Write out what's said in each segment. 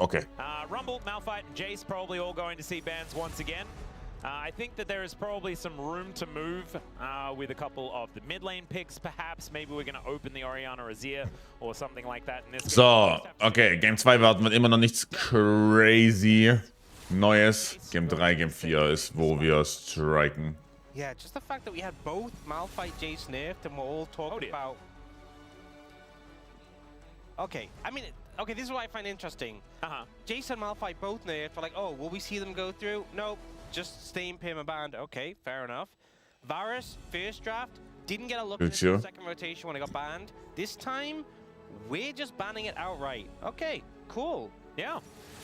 Okay. Rumble, Malphite, and Jace probably all going to see bans once again. I think that there is probably some room to move with a couple of the mid lane picks, perhaps. Maybe we're going to open the Orianna Azir or something like that in this game. So, okay. Game 2 warten wir immer noch nichts crazy Neues. Game 3, Game 4 ist, wo wir striken. Yeah, just the fact that we had both Malphite, Jace nerfed, and we're all talking about... Okay, I mean, okay, this is what I find interesting. Jace and Malphite both nerfed. We're like, oh, will we see them go through? Nope. Just stay in permaband. Okay, fair enough. Varus, first draft, didn't get a look at it in the second rotation when it got banned. This time, we're just banning it outright. Okay, cool. Yeah.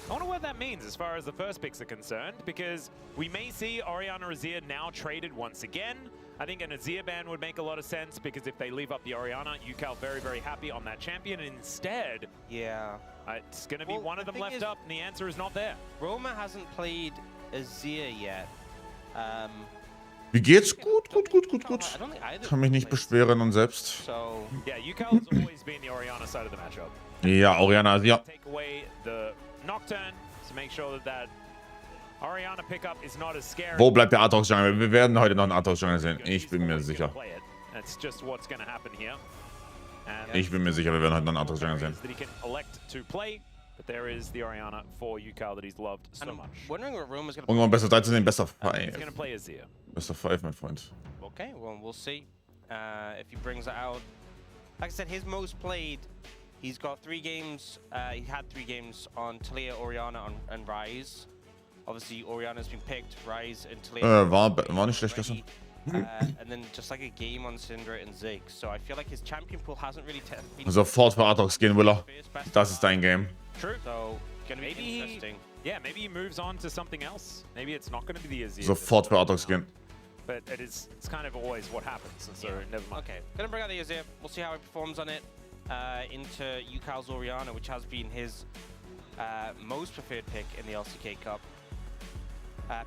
I wonder what that means as far as the first picks are concerned, because we may see Orianna Azir now traded once again. I think an Azir ban would make a lot of sense, because if they leave up the Orianna, UCal very, very happy on that champion. Instead, yeah, it's going to be one of them left up, and the answer is not there. Roma hasn't played Azir yet. Wie geht's? Gut. Kann mich nicht beschweren und selbst. So, yeah, UCal has always been the Orianna side of the matchup. Ja, Orianna, ja. Take away the Nocturne to make sure that Orianna pickup is not as scary. Wo bleibt der Aatrox Jungle? Wir werden heute noch einen Aatrox Jungle sehen. Ich bin mir sicher. That's just what's going to happen here. Ich bin mir sicher, wir werden heute noch einen Aatrox Jungle sehen. But there is the Orianna for UCal that he's loved so much. Wondering what Roma's going to play. Und Best of 13 sehen, Best of 5. He's going to play Azir. Best of 5, mein Freund. Okay, well, we'll see if he brings it out. Like I said, his most played, he's got 3 games. He had 3 games on Talia, Orianna, and Ryze. Obviously, Orianna's been picked, Ryze and Talia. War nicht schlecht gestern. And then just like a game on Syndra and Ziggs. So I feel like his champion pool hasn't really been... Sofort für Aatrox gehen will er. Das ist dein Game. True. So, gonna be interesting. Maybe he moves on to something else. Maybe it's not going to be the Azir. Sofort für Aatrox gehen. But it's kind of always what happens, so never mind. Okay, gonna bring out the Azir. We'll see how he performs on it. Into UCal's Orianna, which has been his most preferred pick in the LCK Cup.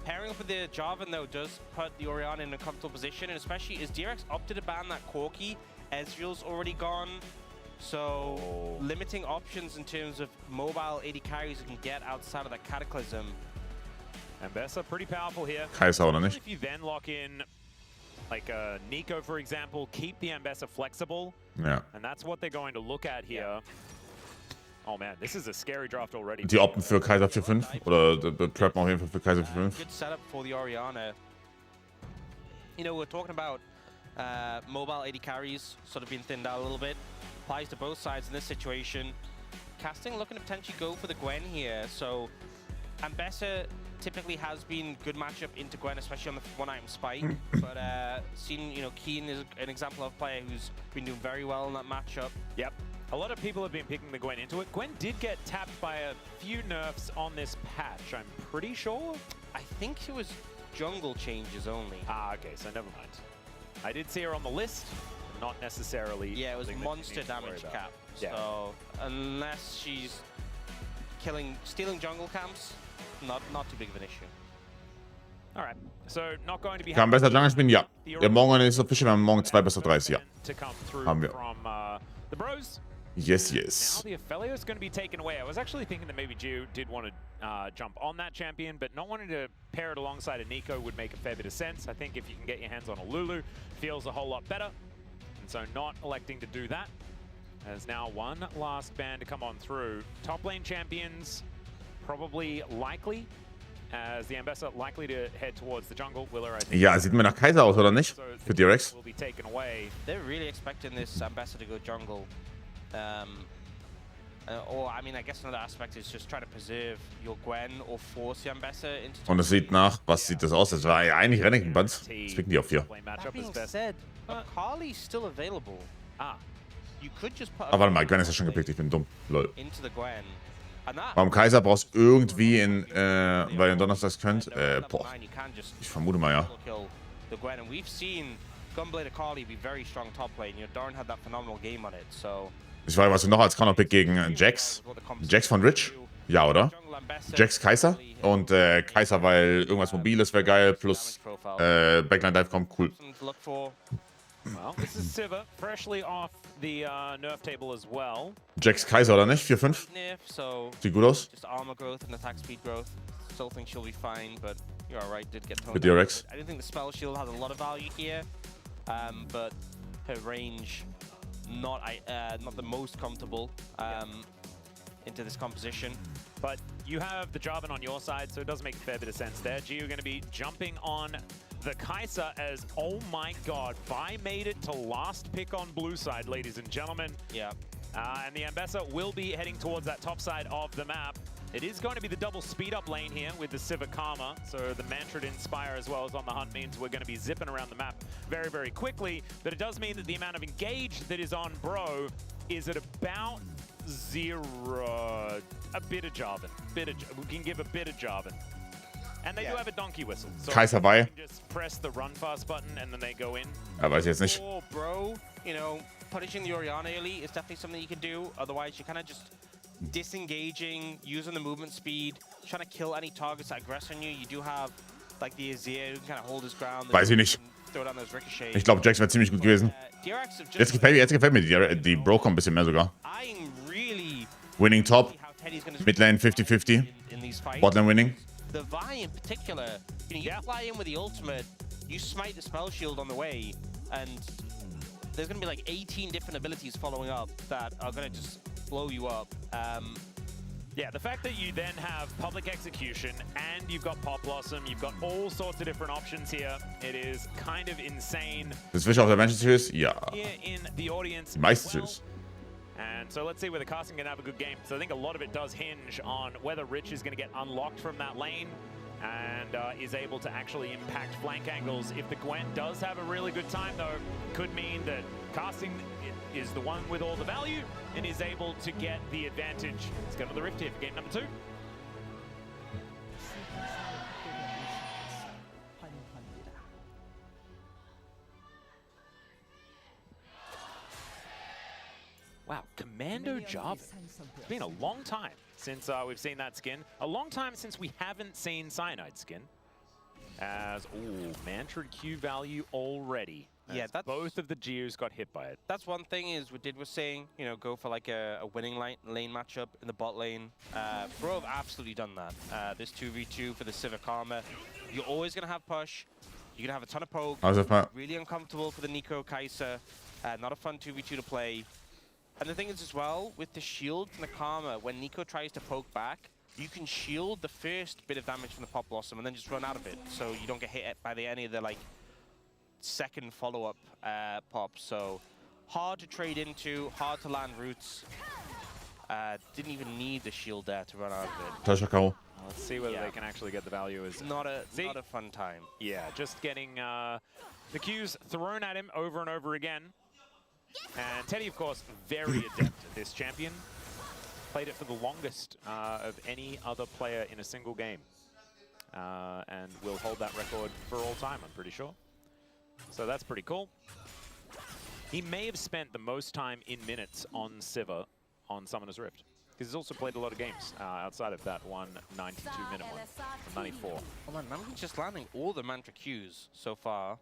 Pairing up with the Jarvan, though, does put the Orianna in a comfortable position, and especially as DRX opted to ban that Corki, Ezreal's already gone. So, limiting options in terms of mobile AD carries you can get outside of that Cataclysm. Ambessa pretty powerful here. Kaiser oder nicht? If you then lock in like Nico, for example, keep the Ambessa flexible. Ja. And that's what they're going to look at here. Oh man, this is a scary draft already. Die opten für Kaiser 4-5 oder trappen auf jeden Fall für Kaiser 4-5. Good setup for the Orianna. You know, we're talking about mobile AD carries sort of being thinned out a little bit. Applies to both sides in this situation. Casting looking to potentially go for the Gwen here. So Ambessa typically has been good matchup into Gwen, especially on the one-item spike. But seen, you know, Keen is an example of a player who's been doing very well in that matchup. Yep. A lot of people have been picking the Gwen into it. Gwen did get tapped by a few nerfs on this patch, I'm pretty sure. I think it was jungle changes only. Ah, okay, so never mind. I did see her on the list, but not necessarily. Yeah, it was monster damage cap. Yeah. So unless she's stealing jungle camps, not too big of an issue. All right, so not going to be. Kann besser Jungle spielen? Ja. Der morgen ist official, wir haben morgen 2 Best of 30, ja. Haben wir. The bros. Yes. Now the Ophelio is going to be taken away. I was actually thinking that maybe Gio did want to jump on that champion, but not wanting to pair it alongside a Nico would make a fair bit of sense. I think if you can get your hands on a Lulu, feels a whole lot better. And so not electing to do that. There's now one last ban to come on through. Top lane champions, probably likely, as the Ambessa likely to head towards the jungle. Willer, I think. Ja, sieht mir nach Kaiser aus, oder nicht? Für DRX. Will be taken away. They're really expecting this Ambessa to go jungle. Or, I mean, I guess another aspect is just trying to preserve your Gwen or force the Ambessa into... Und es sieht nach, was sieht das aus? Das war ja eigentlich Rennigen Buns. Jetzt picken die auf 4. That being said, Akali's still available. You could just put... Aber warte mal, Gwen ist ja schon gepickt, ich bin dumm. Lol. Into the Gwen. Warum Kaiser brauchst irgendwie in, weil ihr Donnerstags könnt? Boah. Ich vermute mal, ja. The Gwen, and we've seen Gunblade Akali be very strong top lane. You know, Darn had that phenomenal game on it, so... Ich weiß, was wir noch als Counterpick gegen Jax. Jax von Rich? Ja, oder? Jax Kaiser. Und Kaiser, weil irgendwas Mobiles wäre geil, plus Backline Dive kommt, cool. Well, this is Siva, freshly off the nerf table as well. Jax Kaiser, oder nicht? 4-5? Nerf, so Sieht gut aus. just armor growth and attack speed growth. Still think she'll be fine, but you're alright, did get toned With down. DRX. I don't think the spell shield has a lot of value here, but her range not the most comfortable into this composition. But you have the Jarvan on your side, so it does make a fair bit of sense there. Gio going to be jumping on the Kai'Sa as, oh my god, Vi made it to last pick on blue side, ladies and gentlemen. Yeah. And the Ambessa will be heading towards that top side of the map. It is going to be the double speed up lane here with the Siva Karma. So the Mantrid Inspire as well as on the hunt means we're going to be zipping around the map very, very quickly. But it does mean that the amount of engage that is on Bro is at about 0. A bit of Jarvan. We can give a bit of Jarvan. And they do have a donkey whistle. So Kaiser bei. you can just press the run fast button and then they go in. Ja, weiß ich jetzt nicht. For Bro, you know, punishing the Orianna early is definitely something you can do. Otherwise, you're kind of just disengaging, using the movement speed, trying to kill any targets that aggress on you. You do have like the Azir who can kind of hold his ground. Weiß ich nicht. Throw down those ricochets. Ich glaube, Jax wäre ziemlich gut gewesen. DRX have just Jetzt gefällt mir die Bro-Com ein bisschen mehr sogar. I'm really Winning top, how Teddy's going to mid lane 50-50, in these fights. bot lane winning. The Vi in particular, you know, you fly in with the ultimate, you smite the spell shield on the way, and there's going to be like 18 different abilities following up that are going to just blow you up. Yeah, the fact that you then have public execution and you've got Pop Blossom, you've got all sorts of different options here. It is kind of insane. Das Fisch auf der Manchester ist? Ja. Here in the audience. Meistens. And so let's see whether Casting can have a good game. So I think a lot of it does hinge on whether Rich is going to get unlocked from that lane and is able to actually impact flank angles. If the Gwen does have a really good time, though, could mean that Casting is the one with all the value and is able to get the advantage. Let's go to the Rift here for game number 2. Wow, Commando Jarvan. It's been a long time since we've seen that skin. A long time since we haven't seen Cyanide skin. As, ooh, Mantrid Q value already. Yeah, that's both of the Geos got hit by it. That's one thing is what Did was saying, you know, go for like a winning lane matchup in the bot lane. Bro have absolutely done that. This 2v2 for the Siva Karma. You're always going to have push. You're going to have a ton of poke. Also, Really uncomfortable for the Nico Kai'Sa. Not a fun 2v2 to play. And the thing is as well, with the shield from the Karma, when Nico tries to poke back, you can shield the first bit of damage from the Pop Blossom and then just run out of it. So you don't get hit by any of the like second follow-up pops. So hard to trade into, hard to land roots. Didn't even need the shield there to run out of it. Let's see whether they can actually get the value. Is not a fun time. Yeah, just getting the Qs thrown at him over and over again. And Teddy, of course, very adept at this champion. Played it for the longest of any other player in a single game. And will hold that record for all time, I'm pretty sure. So that's pretty cool. He may have spent the most time in minutes on Siva on Summoner's Rift. Because he's also played a lot of games outside of that 192-minute one, from 94. Oh man, Namki's just landing all the Mantra Qs so far.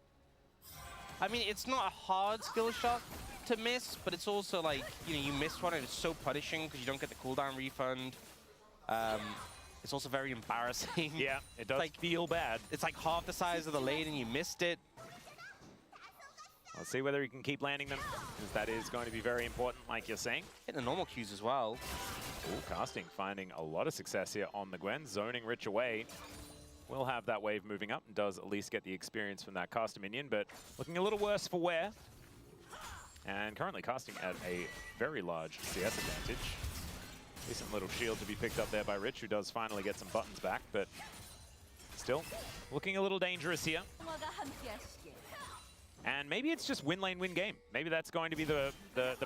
I mean, it's not a hard skill shot to miss, but it's also like, you know, you miss one and it's so punishing because you don't get the cooldown refund. It's also very embarrassing. Yeah, it does feel bad. It's like half the size of the lane and you missed it. Let's see whether he can keep landing them, because that is going to be very important, like you're saying. Hit the normal Qs as well. Ooh, Casting finding a lot of success here on the Gwen, zoning Rich away. Will have that wave moving up and does at least get the experience from that caster minion, but looking a little worse for wear. And currently Casting at a very large CS advantage. Decent little shield to be picked up there by Rich, who does finally get some buttons back, but still looking a little dangerous here. And maybe it's just win lane, win game. Maybe that's going to be the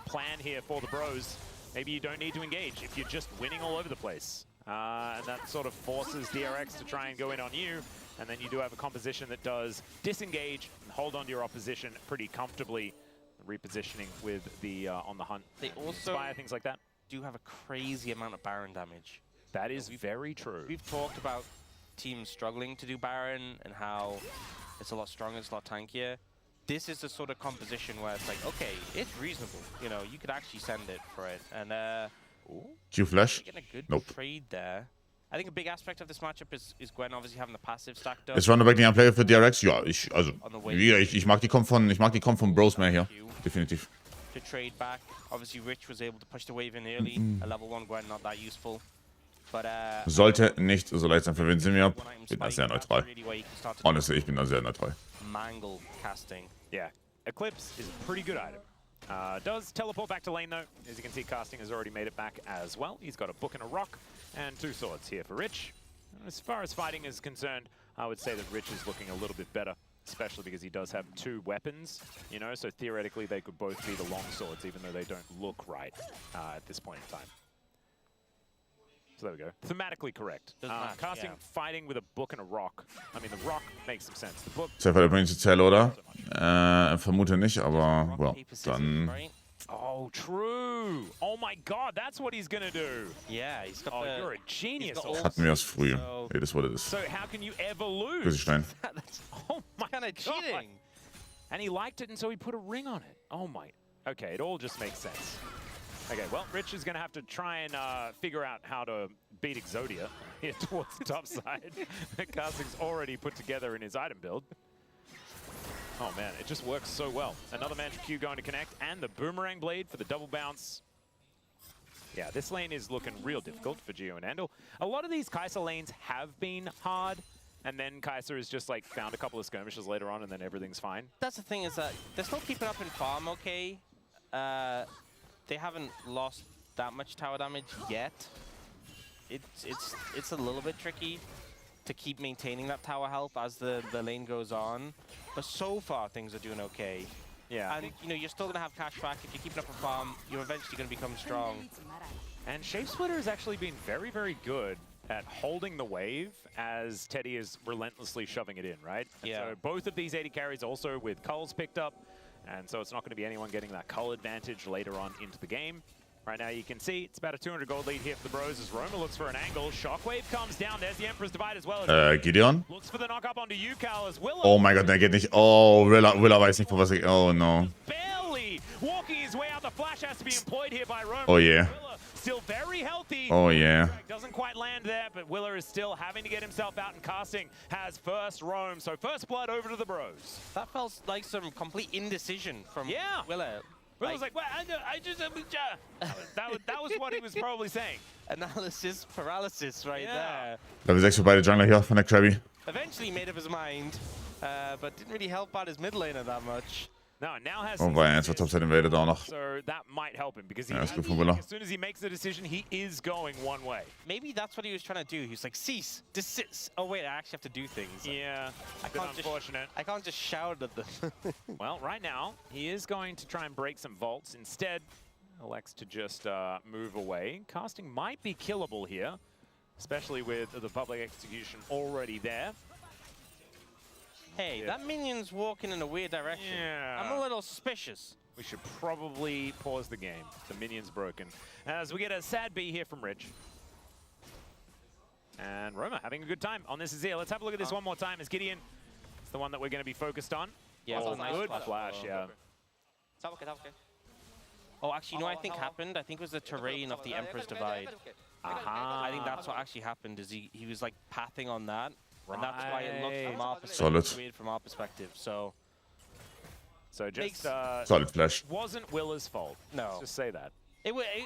plan here for the Bros. Maybe you don't need to engage if you're just winning all over the place. And that sort of forces DRX to try and go in on you. And then you do have a composition that does disengage and hold on to your opposition pretty comfortably. Repositioning with the on the hunt. They also Inspire, things like that. Do have a crazy amount of Baron damage. That is very true. We've talked about teams struggling to do Baron and how it's a lot stronger, it's a lot tankier. this is the sort of composition where it's like, okay, it's reasonable. You know, you could actually send it for it. And Q-Flash. getting a good Nope. trade there. I think a big aspect of this matchup is Gwen obviously having the passive stacked up. Ist Runnerback nicht ein Player für DRX? Ja, ich mag die Comp von Bros mehr hier. Definitiv. To trade back. Obviously, Rich was able to push the wave in early. A level 1 Gwen, not that useful. But, Sollte nicht so leicht sein für wen sind wir. Bin da sehr neutral. Honestly, ich bin da sehr neutral. Mangle casting. Yeah, Eclipse is a pretty good item. Does teleport back to lane though. As you can see, casting has already made it back as well. He's got a book and a rock and 2 swords here for Rich. As far as fighting is concerned, I would say that Rich is looking a little bit better, especially because he does have 2 weapons, you know, so theoretically they could both be the long swords, even though they don't look right at this point in time. So there we go. Thematically correct. Casting, fighting with a book and a rock. I mean, the rock makes some sense. The book... Safe übrigens Zell, oder? Vermute nicht, aber, well, dann... Oh, true. Oh my god, that's what he's gonna do. Yeah, he's got you're a genius. Hatten wir das früh. It is what it is. So how can you ever lose? Grüßestein. Oh my kind of cheating. And he liked it, and so he put a ring on it. Oh my. Okay, it all just makes sense. Okay, well, Rich is going to have to try and figure out how to beat Exodia here towards the top side. Casting's already put together in his item build. Oh man, it just works so well. Another Mantra Q going to connect, and the Boomerang Blade for the double bounce. Yeah, this lane is looking real difficult for Gio and Andal. A lot of these Kai'Sa lanes have been hard, and then Kai'Sa has just like found a couple of skirmishes later on, and then everything's fine. That's the thing, is that they're still keeping up in farm, okay? They haven't lost that much tower damage yet. It's a little bit tricky to keep maintaining that tower health as the lane goes on. But so far, things are doing okay. Yeah. And, you know, you're still going to have cash back. If you're keeping up a farm, you're eventually going to become strong. And Shapesplitter has actually been very, very good at holding the wave as Teddy is relentlessly shoving it in, right? And yeah. So both of these 80 carries also with culls picked up. And so it's not going to be anyone getting that cull advantage later on into the game. Right now you can see it's about a 200 gold lead here for the Bros as Roma looks for an angle. Shockwave comes down. There's the Emperor's Divide as well. Gideon? Looks for the knock up onto Yukal as Willow. Oh mein Gott, der geht nicht. Oh, Willa weiß nicht, was ich... Oh no. Barely walking his way out. The flash has to be employed here by Roma. Oh yeah. Still very healthy. Oh yeah. Doesn't quite land there, but Willer is still having to get himself out, and Casting has first roam. So first blood over to the Bros. That felt like some complete indecision from Willer. Willer's like, well, I just that was what he was probably saying. Analysis paralysis right there. Level 6 für beide Jungler hier von der Krabby. Eventually made up his mind, but didn't really help out his mid laner that much. No, now has Oh, weil er jetzt Topside invaded auch noch. So that might help him because he, Ja, ist gut von Willer. as soon as he makes the decision, he is going one way. Maybe that's what he was trying to do. He was like, cease, desist. Oh wait, I actually have to do things. Yeah, I can't unfortunate. I can't just shout at them. Well, right now, he is going to try and break some vaults. Instead, elects to just move away. Casting might be killable here, especially with the public execution already there. Hey, that minion's walking in a weird direction. Yeah. I'm a little suspicious. We should probably pause the game. The minion's broken. As we get a sad B here from Rich. And Roma having a good time on this Azir. Let's have a look at this one more time as Gideon is the one that we're going to be focused on. Yeah, oh, nice good flash, yeah. Oh, actually, you know what I think happened? I think it was the terrain of the Emperor's Divide. I think that's what actually happened, is he was like pathing on that. And that's why it looked from our perspective weird from our perspective. So just Solid flash. Wasn't Willer's fault. No. Let's just say that.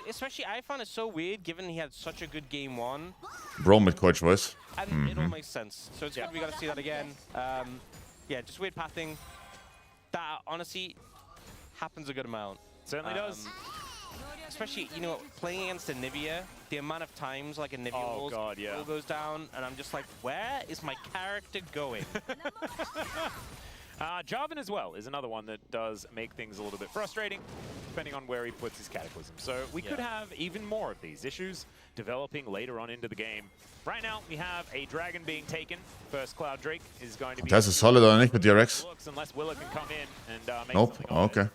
Especially, I found it so weird given he had such a good game one. Bro mit Coach Voice. And it all makes sense. So it's good we got to see that again. Yeah, just weird pathing. That honestly happens a good amount. Certainly does. Especially, you know, playing against a Nivea, the amount of times like a Nivea wall goes down, and I'm just like, where is my character going? Jarvan as well is another one that does make things a little bit frustrating, depending on where he puts his Cataclysm. So we could have even more of these issues developing later on into the game. Right now, we have a dragon being taken. First Cloud Drake is going to be... Das ist solid oder nicht mit DRX? Unless Willer can come in and make Nope, something of it. okay.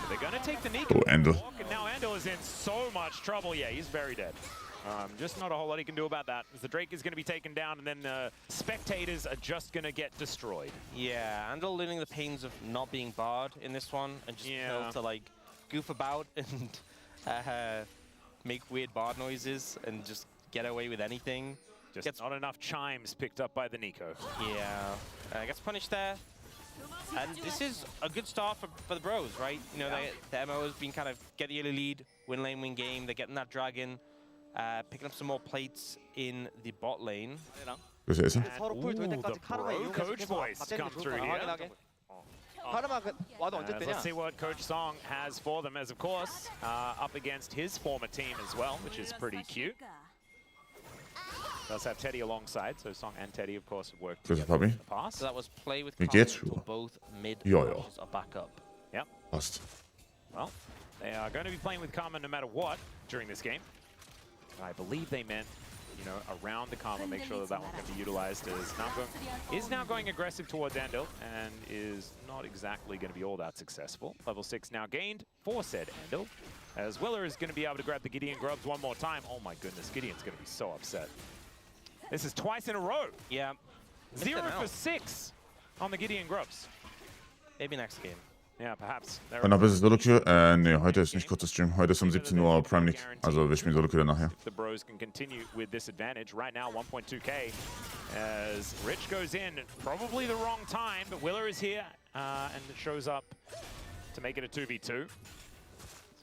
They're going to take the Nico. Oh, Andal. And now Andal is in so much trouble. Yeah, he's very dead. Just not a whole lot he can do about that. As the Drake is going to be taken down, and then the spectators are just going to get destroyed. Yeah, Andal learning the pains of not being barred in this one, and just being able to like goof about and make weird bard noises and just get away with anything. Just gets not enough chimes picked up by the Nico. Yeah, gets punished there. And this is a good start for the bros, right? You know, the MO has been kind of get the early lead, win lane, win game. They're getting that dragon, picking up some more plates in the bot lane. 그래서 예선? The bro coach voice come through here. Let's see what Coach Song has for them, as of course, up against his former team as well, which is pretty cute. Does have Teddy alongside, so Song and Teddy, of course, have worked together in the past. So that was play with geht's? until both mid Ja. are back up. Yep. Passt. Well, they are going to be playing with Karma no matter what during this game. I believe they meant, you know, around the Karma, make sure that one can be utilized. As Namgung is now going aggressive towards Andal and is not exactly going to be all that successful. Level 6 now gained for said Andal. As Willer is going to be able to grab the Gideon grubs one more time. Oh my goodness, Gideon's going to be so upset. This is twice in a row. Yeah. 0 for 6 on the Gideon grubs. Maybe next game. Yeah, perhaps. Wann ist es Solo-Queue? Nee, heute ist nicht kurzer Stream. Heute ist um 17 Uhr Prime League. Also wir spielen Solo-Queue nachher. The bros can continue with this advantage. Right now, 1.2k as Rich goes in. Probably the wrong time, but Willer is here and shows up to make it a 2v2.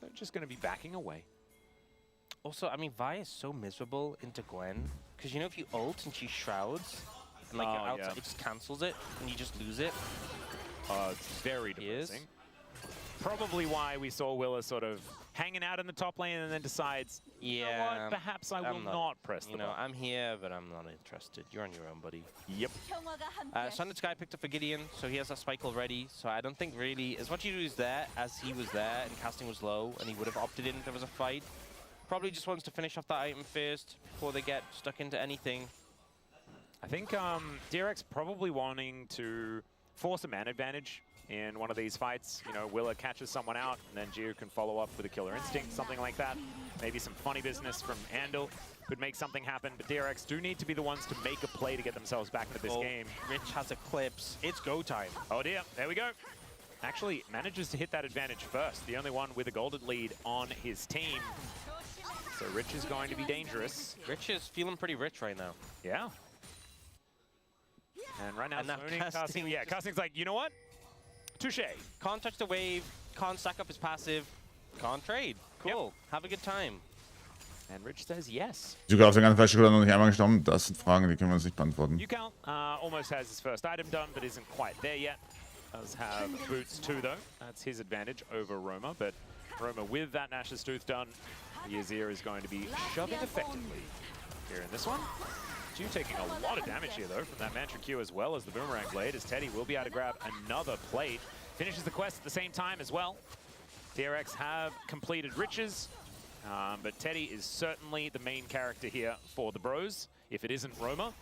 So just going to be backing away. Also, I mean, Vi is so miserable into Gwen. Because, you know, if you ult and she shrouds, and like you're outside, it just cancels it, and you just lose it. It's very depressing. Probably why we saw Willer sort of hanging out in the top lane and then decides, you know what, perhaps I will not press the button. I'm here, but I'm not interested. You're on your own, buddy. Yep. Sundered Sky picked up for Gideon, so he has that spike already. So I don't think really, as much as he was there, as he was there, and casting was low, and he would have opted in if there was a fight. Probably just wants to finish off that item first before they get stuck into anything. I think DRX probably wanting to force a man advantage in one of these fights. You know, Willer catches someone out, and then Gio can follow up with a killer instinct, something like that. Maybe some funny business from Andal could make something happen, but DRX do need to be the ones to make a play to get themselves back into this game. Rich has Eclipse. It's go time. Oh dear, there we go. Actually, manages to hit that advantage first. The only one with a golden lead on his team. So Rich is going to be dangerous. Rich is feeling pretty rich right now. Yeah. And right now, casting, casting's like, you know what? Touche. Can't touch the wave, can't stack up his passive, can't trade. Cool. Have a good time. And Rich says yes. Sogar auf der ganzen Fallstücke noch nicht einmal gestorben. Das sind Fragen, die können wir uns nicht beantworten. Yukal almost has his first item done, but isn't quite there yet. Does have boots too, though. That's his advantage over Roma, but Roma with that Nash's Tooth done, Yazir is going to be shoving effectively here in this one. Ju taking a lot of damage here, though, from that Mantra Q as well as the Boomerang Blade, as Teddy will be able to grab another plate. Finishes the quest at the same time as well. DRX have completed Riches, but Teddy is certainly the main character here for the bros, if it isn't Roma.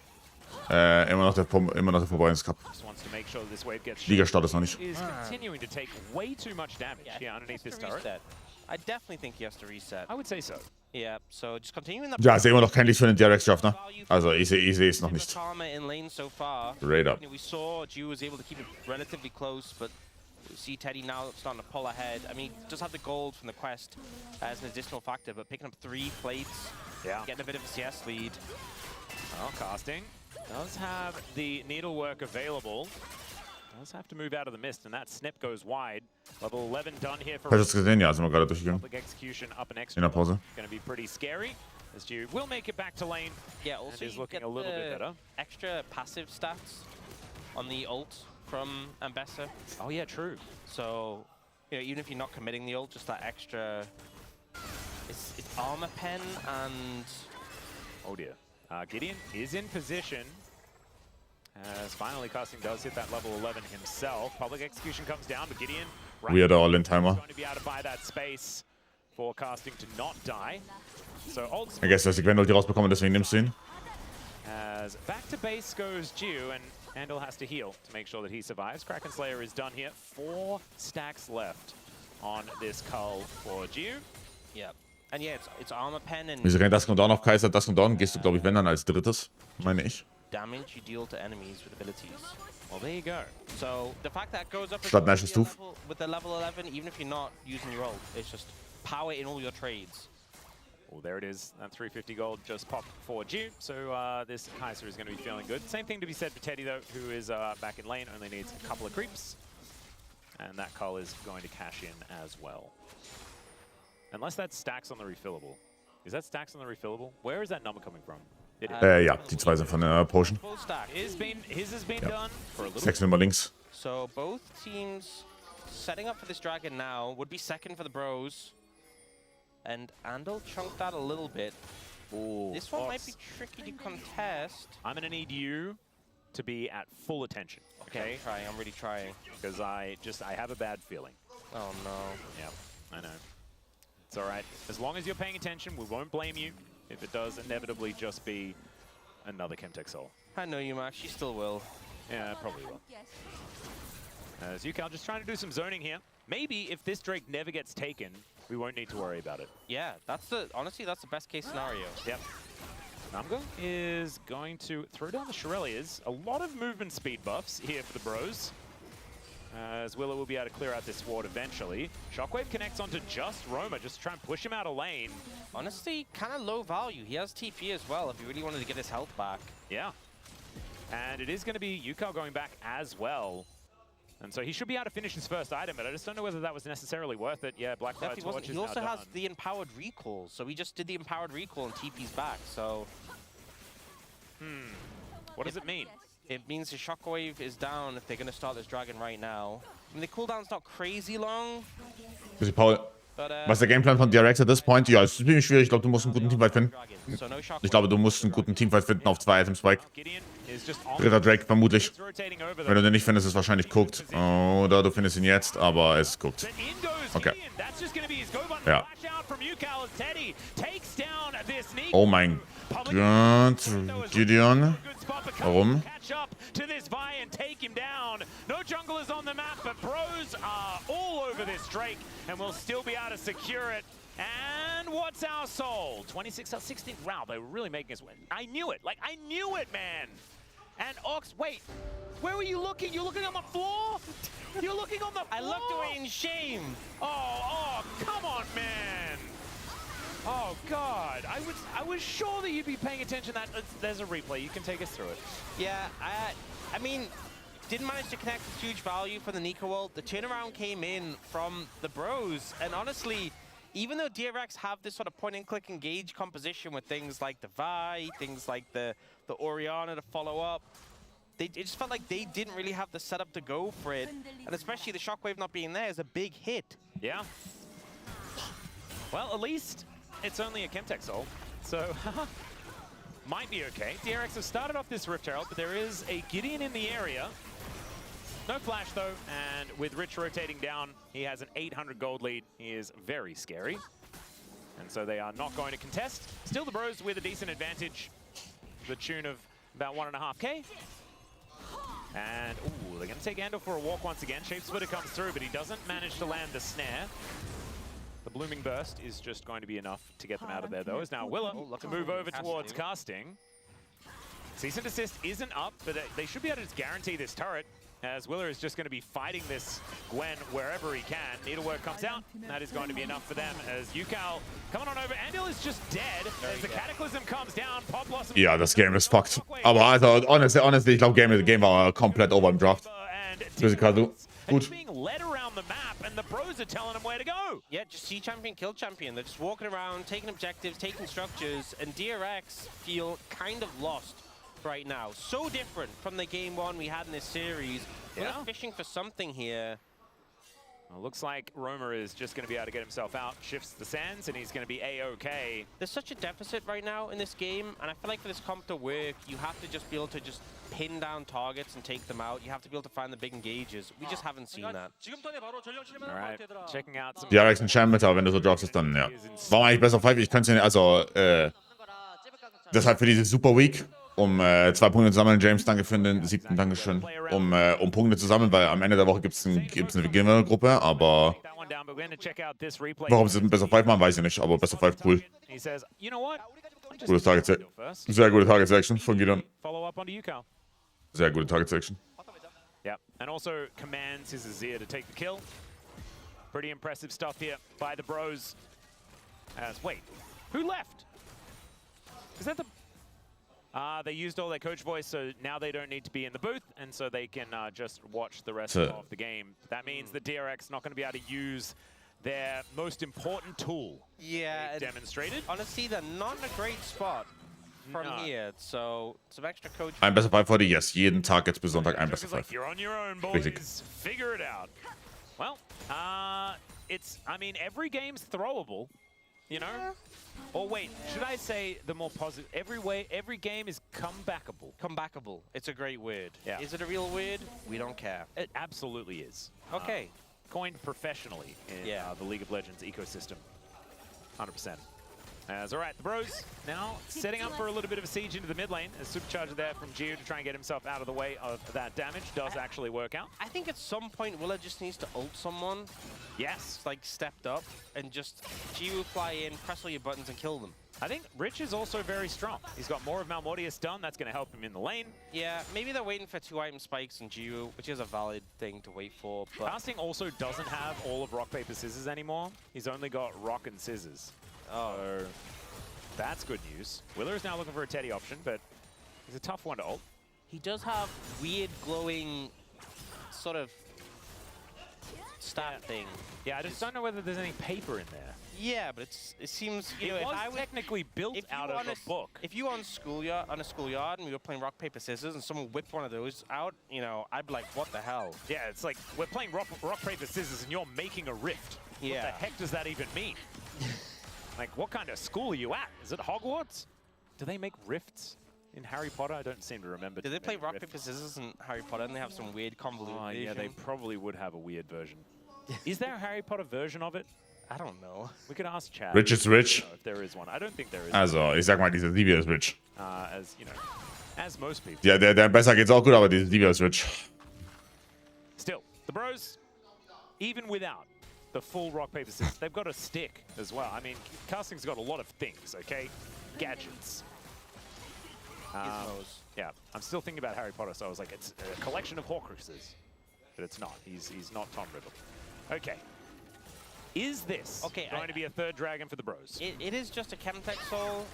Immer noch der Vorbei ins Cup. Just wants to make sure this wave gets Liga-Start ist noch nicht. Is continuing to take way too much damage here underneath this turret. I definitely think he has to reset. I would say so. Yeah, so just continuing that. Ja, ist immer noch kein Lied für den DRX-Draft, ne? Also ich sehe es noch nicht. In lane so far. Straight up. We saw Ju was able to keep it relatively close, but we see Teddy now starting to pull ahead. I mean, just have the gold from the quest as an additional factor, but picking up 3 plates, getting a bit of a CS lead. Well, casting does have the needlework available. Does have to move out of the mist, and that snip goes wide. Level 11 done here for Hast du das gesehen? Ja, sind wir gerade durchgegangen. public execution up an In extra. der Pause. Going to be pretty scary, as Ju will make it back to lane. Yeah, also is looking a little bit better. Extra passive stats on the ult from Ambessa. Oh yeah, true. So, you know, even if you're not committing the ult, just that extra. It's armor pen and. Oh dear. Gideon is in position. As finally casting does hit that level 11 himself. Public execution comes down, but Gideon Weirder All-In-Timer. going to be able to buy that space for casting to not die. So old Ich guess, dass die Gwen die rausbekommen, deswegen nimmst du ihn. as back to base goes Ju, and Andal has to heal to make sure that he survives. Kraken Slayer is done here. 4 stacks left on this cull for Ju. Yeah. And yeah, it's armor pen and Wieso rennt das Down auf Kaiser? Das Down gehst du, glaube ich, wenn dann als drittes, meine ich. damage you deal to enemies with abilities. Well, there you go. So the fact that it goes up Statt Nash's Tooth. with the level 11, even if you're not using your ult, it's just power in all your trades. Well, there it is. That 350 gold just popped for Jew. So this Kaiser is going to be feeling good. Same thing to be said for Teddy, though, who is back in lane, only needs a couple of creeps. And that call is going to cash in as well. Unless that stacks on the refillable. Is that stacks on the refillable? Where is that number coming from? It is. Ja, die zwei sind von der Potion. Full stack. His has been done for a little 6 Nummer links. So both teams setting up for this dragon now would be second for the bros. And Andal chunked that a little bit. Ooh, This one might Fox. be tricky to contest. I'm going to need you to be at full attention, okay? I'm really trying. Because I have a bad feeling. Oh no. Yeah, I know. It's all right. As long as you're paying attention, we won't blame you if it does inevitably just be another Chemtech Soul. I know you, Max. She still will. Yeah, probably will. As Yukal just trying to do some zoning here. Maybe if this Drake never gets taken, we won't need to worry about it. Yeah, honestly, that's the best case scenario. Yep. Namgo is going to throw down the Shurelias. A lot of movement speed buffs here for the bros. As Willow will be able to clear out this ward eventually. Shockwave connects onto just Roma, just to try and push him out of lane. Honestly, kind of low value. He has TP as well if he really wanted to get his health back. Yeah. And it is going to be Yukal going back as well. And so he should be able to finish his first item, but I just don't know whether that was necessarily worth it. Yeah, Blackfire Definitely Torch wasn't. is He also now has done. the empowered recall, so he just did the empowered recall and TP's back. So What does it mean? it means the shockwave is down if they're going to start this dragon right now. I mean, the cooldown's not crazy long, Bisschen Paul. but Was ist der Gameplan von DRX at this point? Ja, es ist ziemlich schwierig. Ich glaube, du musst einen guten Teamfight finden. so no shockwave. Ich glaube, du musst einen guten Teamfight finden auf 2 Items, Spike. Gideon is just on. Dritter Drake, vermutlich. He's rotating over Wenn du den nicht findest, ist es wahrscheinlich guckt. Oder du findest ihn jetzt, aber es guckt. But in goes Okay. Gideon. That's just going to be his go button. Ja. Flash out from Yukal as Teddy takes down this sneak. Oh mein Gott. Gideon. Good spot for Warum? catch up to this Vi and take him down. No junglers on the map, but bros are all over this Drake and will still be able to secure it. And what's our soul? 26 out 16. Wow, they were really making us win. I knew it. Like, I knew it, man. And Ox, wait. Where were you looking? You're looking on the floor? You're looking on the floor? I looked away in shame. Oh, come on, man. Oh, God. I was sure that you'd be paying attention. There's a replay. You can take us through it. Yeah, I mean, didn't manage to connect with huge value for the Nico ult. The turnaround came in from the bros, and honestly, even though DRX have this sort of point-and-click engage composition with things like the Vi, things like the Orianna to follow up, it just felt like they didn't really have the setup to go for it, and especially the shockwave not being there is a big hit. Yeah. Well, at least it's only a Chemtech Soul, so might be okay. DRX has started off this Rift Herald, but there is a Gideon in the area. No flash, though, and with Rich rotating down, he has an 800 gold lead. He is very scary. And so they are not going to contest. Still the bros with a decent advantage. The tune of about 1.5k. And, ooh, they're going to take Andal for a walk once again. Shapesplitter comes through, but he doesn't manage to land the snare. The Blooming Burst is just going to be enough to get them out of there, though. Is now Willa to move over towards casting. Cease and desist isn't up, but they should be able to just guarantee this turret, as Willer is just going to be fighting this Gwen wherever he can. Needlework comes out. That is going to be enough for them, as Yukal coming on over. Andal is just dead as the Cataclysm comes down. Pop Blossom. Ja, das Game ist fucked. Aber also, honestly, ich glaube, Game war komplett over im Draft. Physical, gut. Being led around the map, and the bros are telling him where to go. Yeah, just see champion, kill champion. They're just walking around, taking objectives, taking structures, and DRX feel kind of lost right now. So different from the game one we had in this series. We're fishing for something here. Well, looks like Roma is just going to be able to get himself out, shifts the sands, and he's going to be A-OK. There's such a deficit right now in this game, and I feel like for this comp to work, you have to just be able to just pin down targets and take them out. You have to be able to find the big engages. We just haven't seen that. All right, checking out some... DRX ein Champ mit, aber wenn du so draftest, dann ja. Warum eigentlich besser auf 5? Ich könnte es ja, also, deshalb für diese Super Week, um 2 Punkte zu sammeln. James, danke für den 7. Dankeschön. Um Punkte zu sammeln, weil am Ende der Woche gibt's eine Gewinnergruppe, aber one down, but we're going to check out this replay. Warum sie Best of 5 machen, weiß ich nicht, aber Best of 5 cool. He says, you know what? I'm just Gute Target gonna go first. Sehr gute Target Section von Gideon. Follow up onto Yukal. Sehr gute Target Section. Yeah, and also commands his Azir to take the kill. Pretty impressive stuff here by the bros. Wait, who left? Is that the... they used all their coach voice, so now they don't need to be in the booth, and so they can just watch the rest of the game. That means the DRX not going to be able to use their most important tool. Yeah, demonstrated. Honestly, they're not in a great spot from here, so some extra coach. Ein Best of 5 heute, yes. Jeden Tag jetzt bis Sonntag ein Best of 5. Like, you're on your own, boys. Richtig. Figure it out. Well, it's, I mean, every game's throwable, you know? Yeah. Or wait, should I say the more positive? Every game is comebackable. Comebackable. It's a great word. Yeah. Is it a real word? We don't care. It absolutely is. Okay. Coined professionally in the League of Legends ecosystem. 100%. All right, the bros now setting up for a little bit of a siege into the mid lane. A supercharger there from Gio to try and get himself out of the way of that damage. Does actually work out. I think at some point Willa just needs to ult someone. Yes. Like stepped up and just Gio fly in, press all your buttons and kill them. I think Rich is also very strong. He's got more of Malmortius done. That's going to help him in the lane. Yeah, maybe they're waiting for 2-item spikes and Gio, which is a valid thing to wait for. But Casting also doesn't have all of rock, paper, scissors anymore. He's only got rock and scissors. Oh. So that's good news. Willer is now looking for a Teddy option, but he's a tough one to ult. He does have weird glowing sort of stat thing. Yeah, I just don't know whether there's any paper in there. Yeah, but it seems, you know, it if was I was technically built out of a book. If you were on a schoolyard and we were playing rock, paper, scissors and someone whipped one of those out, you know, I'd be like, what the hell? Yeah, it's like we're playing rock, paper, scissors and you're making a rift. Yeah. What the heck does that even mean? Like, what kind of school are you at? Is it Hogwarts? Do they make rifts in Harry Potter? I don't seem to remember. Do they play rock, paper, scissors in Harry Potter and they have some weird convoluted version? Yeah, they probably would have a weird version. Is there a Harry Potter version of it? I don't know. We could ask Chad. Rich is rich. If there is one. I don't think there is. Also, ich sag mal, diese Livia ist rich. As, you know, as most people. Ja, der besser geht's auch gut, aber diese Livia ist rich. Still, the bros, even without the full rock, paper, scissors, they've got a stick as well. I mean, casting's got a lot of things, okay? Gadgets. Yeah, I'm still thinking about Harry Potter, so I was like, it's a collection of Horcruxes. But it's not. He's not Tom Riddle. Okay. Is this going to be a third dragon for the bros? It is just a Chemtech soul.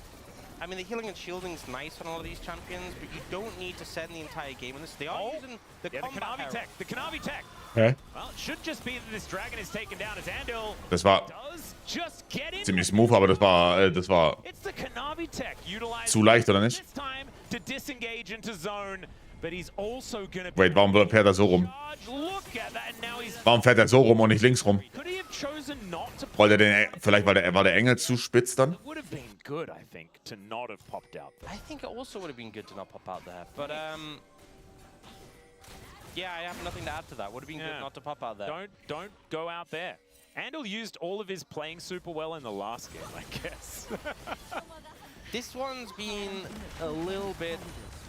I mean, the healing and shielding is nice on all of these champions, but you don't need to send the entire game on this. They are using the Kanavi tech. The Kanavi tech. Hä? Well, it should just be that this dragon is taken down as Andil Das war does just get in. ziemlich smooth, aber das war It's the Kanavi tech utilized zu leicht, oder nicht? this time to disengage into zone, but he's also going to Wait, warum fährt er so rum? Look at that, and now he's Warum fährt er so rum und nicht links rum? could he have chosen not to Wollte vielleicht war der Engel zu spitz dann? It would have been good, I think, to not have popped out there. I think it also would have been good to not pop out there, but yeah, I have nothing to add to that. Would have been good not to pop out there. Don't go out there. Andil used all of his playing super well in the last game, I guess. This one's been a little bit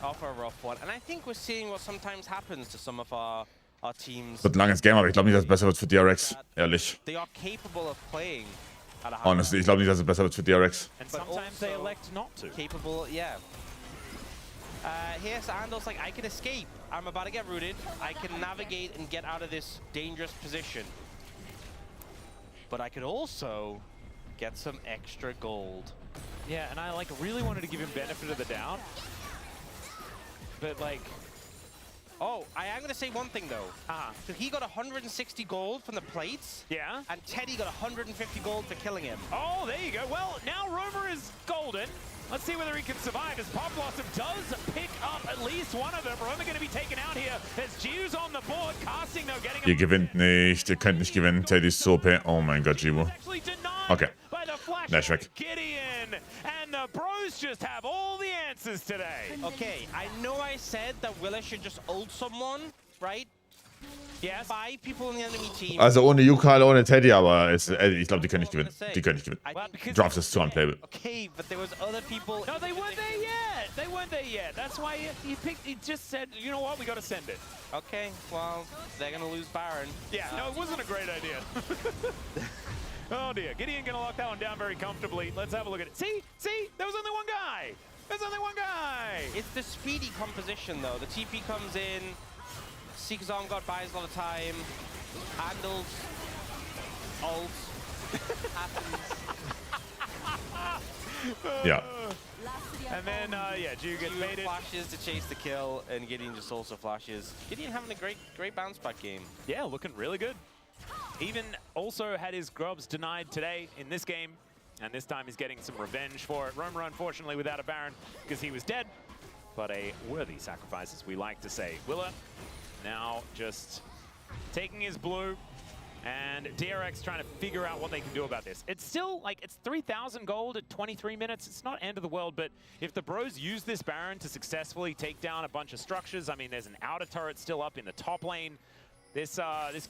of a rough one, and I think we're seeing what sometimes happens to some of our teams. Wird ein langes Game, aber ich glaube nicht, dass es besser wird für DRX. Ehrlich. They are capable of playing at a high Honestly, ich glaube nicht, dass es besser wird für DRX. And sometimes they elect not to. Capable, yeah. Here's Andal's like, I can escape. I'm about to get rooted. I can navigate and get out of this dangerous position. But I could also get some extra gold. Yeah, and I like really wanted to give him benefit of the doubt. But like, oh, I am gonna say one thing though. So he got 160 gold from the plates. Yeah. And Teddy got 150 gold for killing him. Oh, there you go. Well, now Romer is golden. Let's see whether he can survive, as Pop Blossom does pick up at least one of them. Romer going to be taken out here as Giu's on the board. Casting, though, getting Ihr gewinnt nicht, ihr könnt nicht gewinnen. Teddy ist so OP. Oh mein Gott, Giu. Okay. Dash weg. Gideon, and the bros just have all the answers today. Okay, I know I said that Willa should just ult someone, right? Yes. 5 people in the enemy team. Also ohne Yukal, ohne Teddy, aber ich glaube, die können nicht gewinnen. Die können nicht gewinnen. Well, because Drafts ist zu unplayable. Okay, but there was other people. No, they weren't there yet. They weren't there yet. That's why he just said, you know what, we got to send it. Okay, well, they're going to lose Baron. Yeah, no, it wasn't a great idea. Oh dear, Gideon going to lock that one down very comfortably. Let's have a look at it. See, there was only one guy. There's only one guy. It's the speedy composition, though. The TP comes in, Seekers on God buys a lot of time, handles, ult, happens. Yeah. And then, yeah, Ju gets baited. Flashes to chase the kill, and Gideon just also flashes. Gideon having a great bounce back game. Yeah, looking really good. Even also had his grubs denied today in this game, and this time he's getting some revenge for it. Roamer, unfortunately, without a Baron because he was dead, but a worthy sacrifice, as we like to say. Willa now just taking his blue, and DRX trying to figure out what they can do about this. It's still, like, it's 3,000 gold at 23 minutes. It's not end of the world, but if the Bros use this Baron to successfully take down a bunch of structures, I mean, there's an outer turret still up in the top lane. This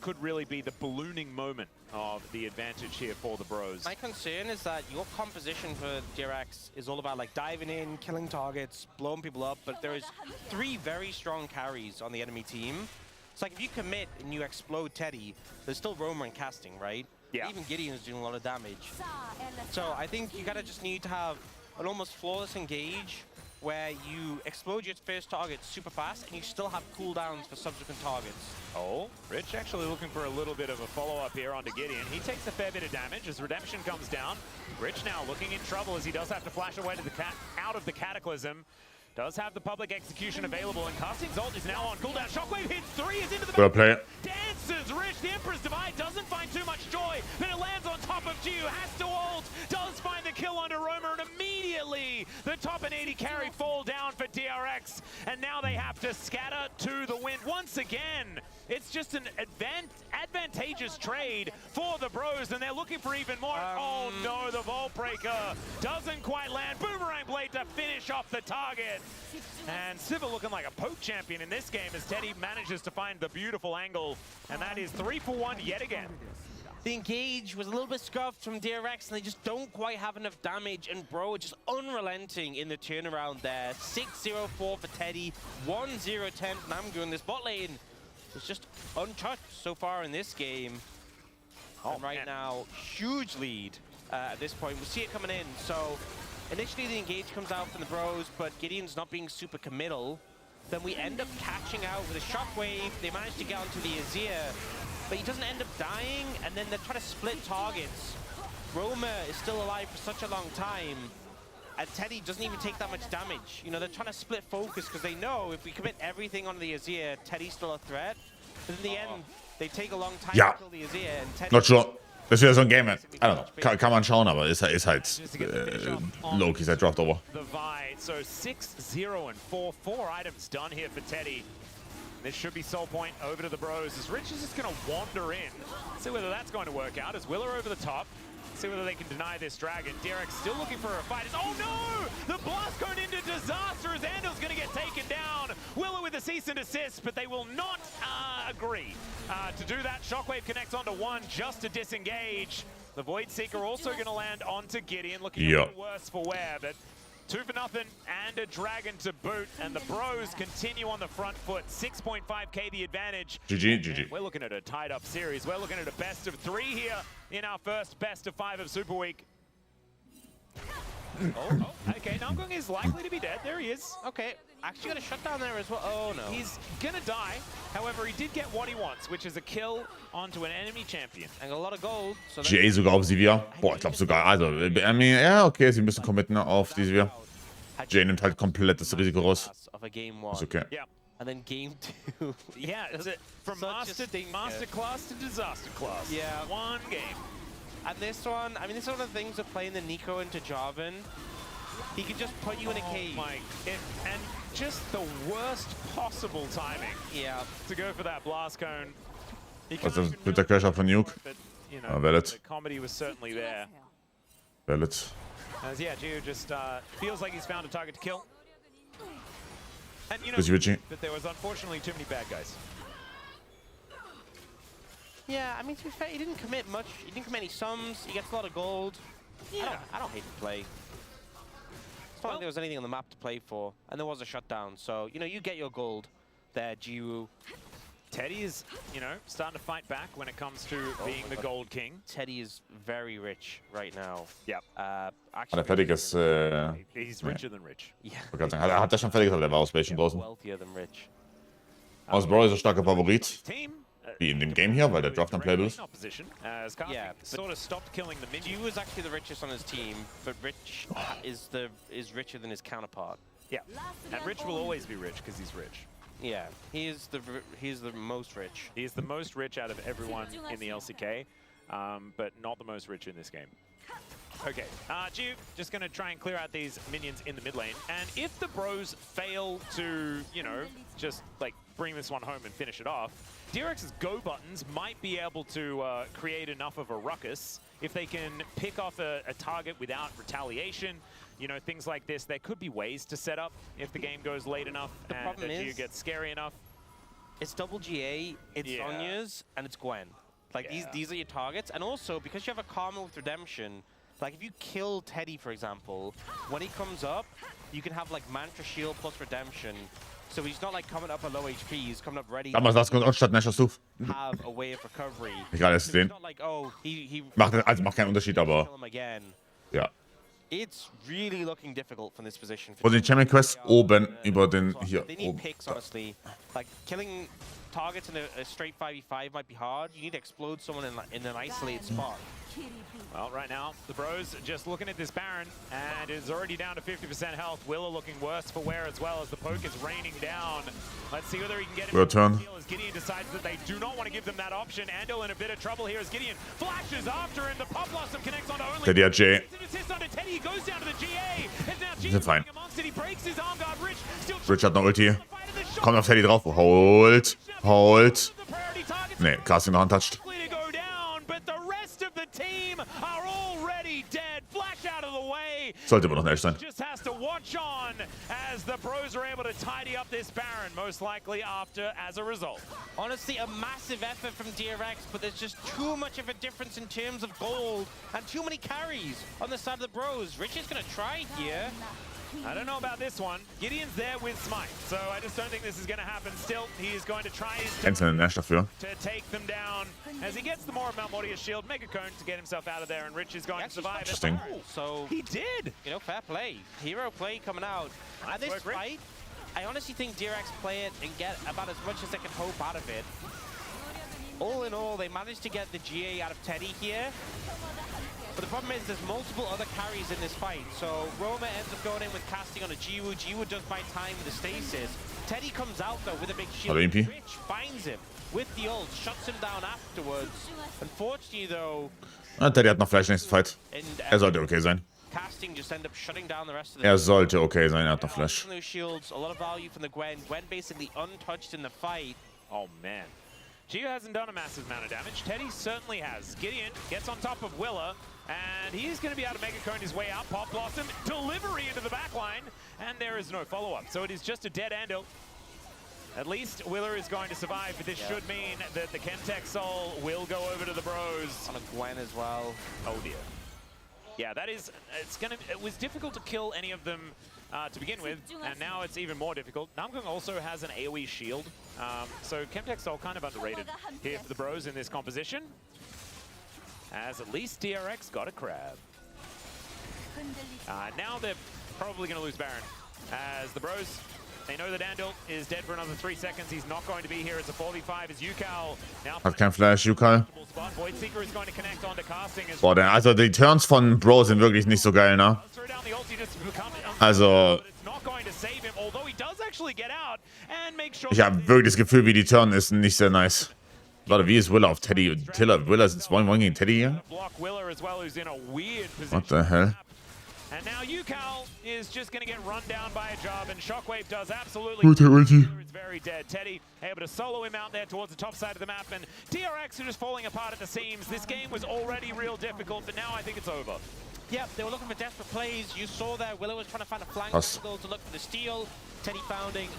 could really be the ballooning moment of the advantage here for the Bros. My concern is that your composition for DRX is all about like diving in, killing targets, blowing people up, but there is 3 very strong carries on the enemy team. It's like if you commit and you explode Teddy, there's still Roamer and casting, right? Yeah. Even Gideon is doing a lot of damage. So I think you gotta just need to have an almost flawless engage where you explode your first target super fast and you still have cooldowns for subsequent targets. Oh, Rich actually looking for a little bit of a follow-up here onto Gideon. He takes a fair bit of damage as Redemption comes down. Rich now looking in trouble as he does have to flash away to the out of the Cataclysm. Does have the public execution available, and Casting's ult is now on cooldown. Shockwave hits 3, is into the Well played. dances Rich. The Emperor's Divide doesn't find too much joy, but it lands on top of Ju. Has to ult, does find the kill onto Roamer, and immediately the top and 80 carry fall down for DRX, and now they have to scatter to the wind once again. It's just an advantageous trade for the Bros, and they're looking for even more. Oh no, the Vault Breaker doesn't quite land. Boomerang Blade to finish off the target. And Siva looking like a poke champion in this game as Teddy manages to find the beautiful angle, and that is 3 for 1 yet again. The engage was a little bit scuffed from DRX, and they just don't quite have enough damage, and Bro just unrelenting in the turnaround there. 6-0-4 for Teddy, 1-0-10 for Namgu, and this bot lane is just untouched so far in this game. And right now, huge lead at this point. We'll see it coming in. So initially the engage comes out from the Bros, but Gideon's not being super committal. Then we end up catching out with a shockwave. They manage to get onto the Azir, but he doesn't end up dying, and then they're trying to split targets. Roamer is still alive for such a long time, and Teddy doesn't even take that much damage. You know, they're trying to split focus because they know if we commit everything on the Azir, Teddy's still a threat. But in the end, they take a long time to kill the Azir, and Teddy... Not sure. Das ist wieder so ein Game, I don't know. Kann man schauen, aber ist halt Loki, seit Draft over. The Vide, so 6-0 and 4 items done here for Teddy. This should be soul point over to the Bros as Rich is just going to wander in. See whether that's going to work out as Willer over the top. See whether they can deny this dragon. DRX still looking for a fight. Oh no! The blast cone into disaster as Andel's going to get taken down. Willer with a cease and desist, but they will not agree to do that. Shockwave connects onto 1 just to disengage. The Void Seeker also going to land onto Gideon, looking a little worse for wear, but 2 for nothing and a dragon to boot, and the Bros continue on the front foot. 6.5k the advantage. GG. We're looking at a tied up series. We're looking at a best of 3 here in our first best of 5 of Super Week. Okay, Namgung is likely to be dead. There he is. Okay, actually got a shutdown there as well. Oh no. He's gonna die. However, he did get what he wants, which is a kill onto an enemy champion. And a lot of gold. So GA sogar auf Sivir. Boah, ich glaube sogar, also, I mean, ja, okay, sie müssen committen auf die Sivir. GA nimmt halt komplett das Risiko raus. Ist okay. Yeah. And then game 2. Yeah, it's from master class to disaster class. Yeah. 1 game. And this one, I mean, this is one of the things of playing the Nico into Jarvan. He can just put you in a cage. And just the worst possible timing. Yeah. To go for that blast cone. Was ist mit der Crash von Nuke? But, you know, valid. the comedy was certainly there. Valid. As yeah, Gio just feels like he's found a target to kill. And you know, but there was unfortunately too many bad guys. Yeah, I mean, to be fair, he didn't commit much. He didn't commit any sums. He gets a lot of gold. Yeah. I don't hate the play. felt like there was anything on the map to play for, and there was a shutdown. So, you know, you get your gold there, Jiwoo. Teddy is, you know, starting to fight back when it comes to being the gold king. Teddy is very rich right now. Yep. Hat er fertiges... He's richer than rich. Yeah. Hat er schon fertiges, aber der war aus welchen draußen? Wealthier than rich. Aus Bro ist ein starker Favorit. Team. Wie in dem Game hier, weil der Draft unplayable ist. Yeah, sort of stopped killing the minions. Jiwoo is actually the richest on his team, but Rich is richer than his counterpart. Yeah, and Rich will always be rich because he's rich. Yeah, he is the most rich. He is the most rich out of everyone in the LCK, but not the most rich in this game. Okay, Jiu, just going to try and clear out these minions in the mid lane. And if the bros fail to, you know, just like bring this one home and finish it off, DRX's go buttons might be able to create enough of a ruckus. If they can pick off a target without retaliation, you know, things like this, there could be ways to set up if the game goes late enough and Jiu gets scary enough. It's double GA, it's Sonya's, and it's Gwen. Like, these are your targets. And also, because you have a Karma with Redemption, like, if you kill Teddy, for example, when he comes up, you can have, like, Mantra Shield plus Redemption. So he's not, like, coming up at low HP, he's coming up ready. Damals das kommt statt Nash auf. Have a way of recovery. Egal, ist den. Not like, oh, he Macht keinen Unterschied, aber... kill him again. Ja. It's really looking difficult from this position. Und den Champion Quest oben über den hier They need oben. picks, honestly. Like, killing targets in a straight 5v5 might be hard. You need to explode someone in an isolated spot. Well, right now, the bros just looking at this Baron, and is already down to 50% health. Willa looking worse for wear as well as the poke is raining down. Let's see whether he can get him. Turn. As Gideon decides that they do not want to give them that option. Andal in a bit of trouble here as Gideon flashes after him. The Pop Blossom connects onto only. Der DJ. Teddy, he goes down to the GA. And now Sind fein. he breaks his arm guard. Rich hat noch Ulti. Kommt auf Teddy drauf. Holt. Ne, Casting noch untouched. Sollte aber noch nicht sein. Just has to watch on as the pros are able to tidy up this Baron, most likely after as a result. Honestly, a massive effort from DRX, but there's just too much of a difference in terms of gold and too many carries on the side of the bros. Rich is going to try here. I don't know about this one. Gideon's there with Smite, so I just don't think this is going to happen. Still, he is going to try his Nash dafür. to take them down as he gets the more of Mount Mortia's shield, make a cone to get himself out of there, and Rich is going to survive. Interesting. So he did. You know, fair play. Hero play coming out. At this fight, I honestly think DRX play it and get about as much as they can hope out of it. All in all, they managed to get the GA out of Teddy here. But the problem is there's multiple other carries in this fight. So Roma ends up going in with casting on a Jiwoo. Jiwoo does buy time with the stasis. Teddy comes out though with a big shield. Rich finds him with the ult, shuts him down afterwards. Unfortunately though... Teddy hat noch Fleisch nächsten Fight. Sollte okay sein. Casting just end up shutting down the rest of the... Sollte okay sein, hat noch Flash. Shields, a lot of value from the Gwen. Gwen basically untouched in the fight. Oh man. Gio hasn't done a massive amount of damage. Teddy certainly has. Gideon gets on top of Willa, and he's going to be able to make a cone his way out. Pop Blossom, delivery into the back line, and there is no follow-up. So it is just a dead Andal. At least Willa is going to survive, but this should mean that the Chemtech Soul will go over to the bros. On a Gwen as well. Oh dear. Yeah, that is, it was difficult to kill any of them to begin with, and now it's even more difficult. Namgung also has an AoE shield, so Chemtech Soul kind of underrated here for the bros in this composition, as at least DRX got a crab. Now they're probably going to lose Baron, as the bros, they know that Andal is dead for another 3 seconds. He's not going to be here as a 4v5 as Yukal now... Hat kein Flash, Yukal. Voidseeker is going to connect onto casting as Boah, also die Turns von Bro sind wirklich nicht so geil, ne? Also... Ich habe wirklich das Gefühl, wie die Turn ist nicht sehr nice. Warte, wie ist Willa auf Teddy? Willa ist 2-1 gegen Teddy hier? What the hell? And now Yukal is just going to get run down by a job, and Shockwave does absolutely. It's very dead. Teddy able to solo him out there towards the top side of the map, and DRX are just falling apart at the seams. This game was already real difficult, but now I think it's over. Yep, they were looking for desperate plays. You saw there, Willow was trying to find a flank angle to look for the steal. Teddy found him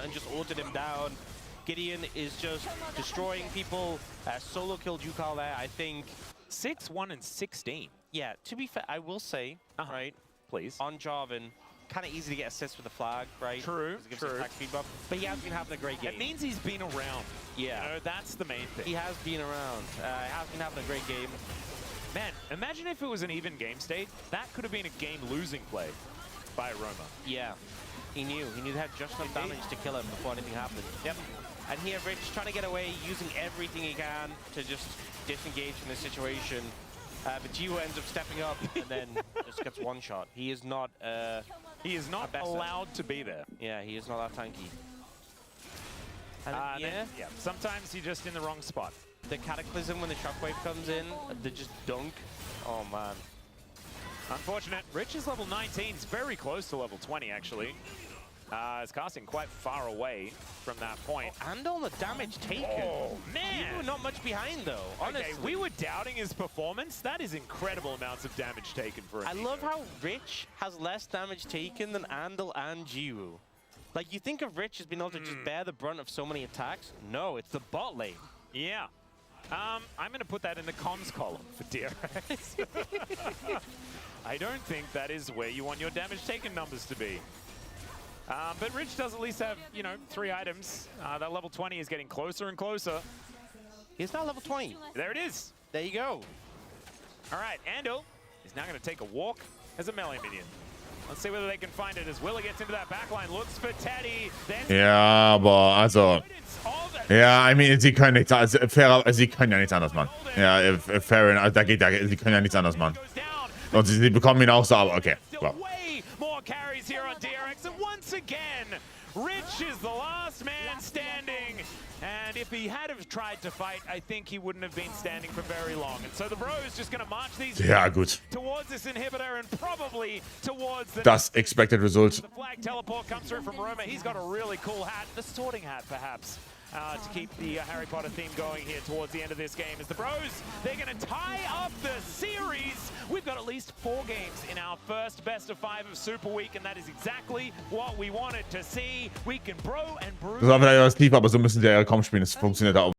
and just ordered him down. Gideon is just destroying people. Solo killed Yukal there, I think. 6-1 and 16. Yeah, to be fair, I will say, right, please. On Jarvan, kind of easy to get assists with the flag, right? True, 'Cause it gives true. attack speed buff, but he has been having a great game. It means he's been around. Yeah. You know, that's the main thing. He has been around. He has been having a great game. Man, imagine if it was an even game state. That could have been a game-losing play by Roma. Yeah. He knew he had just enough damage to kill him before anything happened. Yep. And here, Rich trying to get away, using everything he can to just disengage from this situation. But Gio ends up stepping up and then just gets one shot. He is not. He is not allowed to be there. Yeah, he is not that tanky. And yeah, sometimes you're just in the wrong spot. The Cataclysm when the Shockwave comes in, they just dunk. Oh man. Unfortunate. Rich is level 19. He's very close to level 20, actually. Is casting quite far away from that point. Oh, and on the damage taken. Oh, man! You were not much behind, though, honestly. Okay, we were doubting his performance. That is incredible amounts of damage taken for a I Nico. love how Rich has less damage taken than Andal and Jiwoo. Like, you think of Rich as being able to just bear the brunt of so many attacks? No, it's the bot lane. Yeah. I'm going to put that in the comms column for DRX. I don't think that is where you want your damage taken numbers to be. But Rich does at least have, you know, 3 items. That level 20 is getting closer and closer. He's now level 20. There it is. There you go. All right, Andal is now going to take a walk as a melee minion. Let's see whether they can find it as Willa gets into that backline, looks for Teddy. Ja, aber also... Ja, I mean, sie können nichts, also, sie können ja nichts anderes machen. Ja, fair enough, sie können ja nichts anderes machen. Und sie bekommen ihn auch so, aber okay. Wow. Way more carries here on DRX, and once again, Rich is the last man standing. And if he had have tried to fight, I think he wouldn't have been standing for very long. And so the bro is just going to march these towards this inhibitor and probably towards the... Das expected result. The flag teleport comes through from Roma. He's got a really cool hat, the sorting hat perhaps, to keep the Harry Potter theme going here towards the end of this game. As the bros, they're going to tie up the series. We've got at least 4 games in our first best of 5 of Super Week, and that is exactly what we wanted to see. We can bro and brew. Das war vielleicht was tief, aber so müssen die ja kaum spielen. Das funktioniert auch.